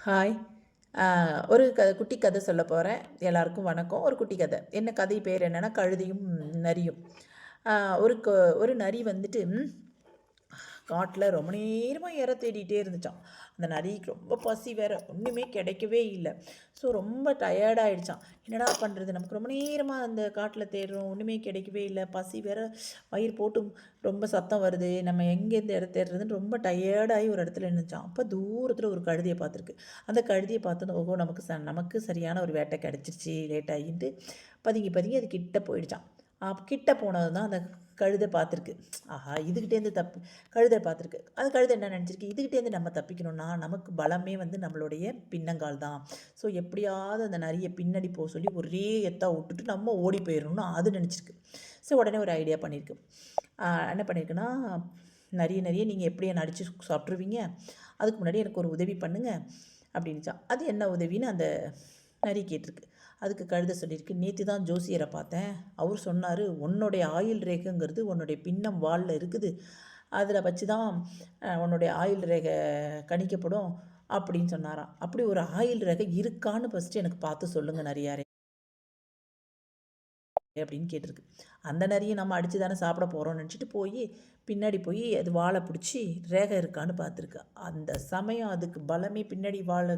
Hi. ஒரு குட்டி கதை சொல்ல போகிறேன். எல்லாருக்கும் வணக்கம். ஒரு குட்டி கதை. என்ன கதை பேர் என்னன்னா, கழுதையும் நரியும். ஆ ஒரு ஒரு நரி வந்துட்டு காட்டில் ரொம்ப நேரமாக இரை தேடிட்டே இருந்துச்சாம். அந்த நரிக்கு ரொம்ப பசி வேற, ஒன்றுமே கிடைக்கவே இல்லை. ஸோ ரொம்ப டயர்டாயிடுச்சாம். என்னடா பண்ணுறது, நமக்கு ரொம்ப நேரமாக அந்த காட்டில் தேடுறோம், ஒன்றுமே கிடைக்கவே இல்லை, பசி வேற வயிறு போட்டு ரொம்ப சத்தம் வருது, நம்ம எங்கேருந்து இரை தேடுறதுன்னு ரொம்ப டயர்டாகி ஒரு இடத்துல நின்றுச்சான். அப்போ தூரத்தில் ஒரு கழுதையை பார்த்துருக்கு. அந்த கழுதையை பார்த்து ஓஹோ நமக்கு சரியான ஒரு வேட்டை கிடச்சிருச்சு, லேட் ஆகிட்டு பதுங்கி பதுங்கி அது கிட்ட போயிடுச்சான். கிட்ட போனது தான் அந்த கழுதை பார்த்துருக்கு. ஆஹா, இதுகிட்டேருந்து கழுதை பார்த்துருக்கு. அது கழுதை என்ன நினச்சிருக்கு, இதுகிட்டேருந்து நம்ம தப்பிக்கணும்னா நமக்கு பலமே வந்து நம்மளுடைய பின்னங்கால் தான். ஸோ எப்படியாவது அந்த நரியை பின்னாடி போக சொல்லி ஒரே எத்தா விட்டுட்டு நம்ம ஓடி போயிடணும்னு அது நினச்சிருக்கு. ஸோ உடனே ஒரு ஐடியா பண்ணியிருக்கு. என்ன பண்ணியிருக்குன்னா, நிறைய நீங்கள் எப்படி என்னை அடித்து சாப்பிட்ருவீங்க, அதுக்கு முன்னாடி எனக்கு ஒரு உதவி பண்ணுங்கள் அப்படின்னுச்சான். அது என்ன உதவின்னு அந்த நரி கேட்டிருக்கு. அதுக்கு கழுதை சொல்லியிருக்கு, நேற்று தான் ஜோசியரை பார்த்தேன், அவர் சொன்னார் உன்னுடைய ஆயுள் ரேகைங்கிறது உன்னுடைய பின்னம் வாலில் இருக்குது, அதில் வச்சு தான் உன்னுடைய ஆயுள் ரேகை கணிக்கப்படும் அப்படின்னு சொன்னாராம். அப்படி ஒரு ஆயுள் ரேகை இருக்கான்னு ஃபஸ்ட்டு எனக்கு பார்த்து சொல்லுங்கள் நரியாரே அப்படின்னு கேட்டிருக்கு. அந்த நரியை நம்ம அடித்து தானே சாப்பிட போகிறோம்னு நினச்சிட்டு பின்னாடி போய் அது வாழை பிடிச்சி ரேகை இருக்கான்னு பார்த்துருக்கு. அந்த சமயம் அதுக்கு பலமே பின்னாடி வாழை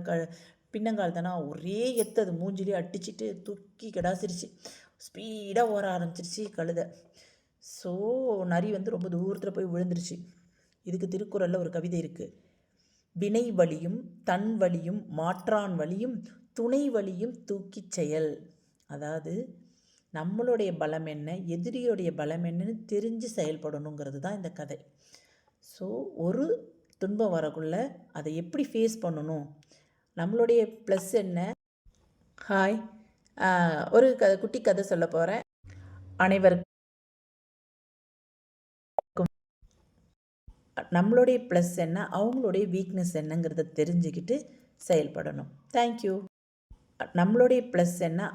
பின்னங்கால் தானே, ஒரே எத்து அது மூஞ்சிலே அடிச்சுட்டு தூக்கி கிடாசிருச்சு. ஸ்பீடாக ஓட ஆரம்பிச்சிருச்சு கழுதை. ஸோ நரி வந்து ரொம்ப தூரத்தில் போய் விழுந்துருச்சு. இதுக்கு திருக்குறளில் ஒரு கவிதை இருக்குது. வினை வலியும் தன் வலியும் மாற்றான் வலியும் துணை வலியும் தூக்கிச் செயல். அதாவது நம்மளுடைய பலம் என்ன, எதிரியோடைய பலம் என்னன்னு தெரிஞ்சு செயல்படணுங்கிறது தான் இந்த கதை. ஸோ ஒரு துன்பம் வரக்குள்ள அதை எப்படி ஃபேஸ் பண்ணணும், நம்மளுடைய ப்ளஸ் என்ன. ஹாய். ஒரு குட்டி கதை சொல்ல போகிறேன். அனைவருக்கும் நம்மளுடைய ப்ளஸ் என்ன, அவங்களுடைய வீக்னஸ் என்னங்கிறத தெரிஞ்சுக்கிட்டு செயல்படணும். தேங்க்யூ. நம்மளுடைய ப்ளஸ் என்ன,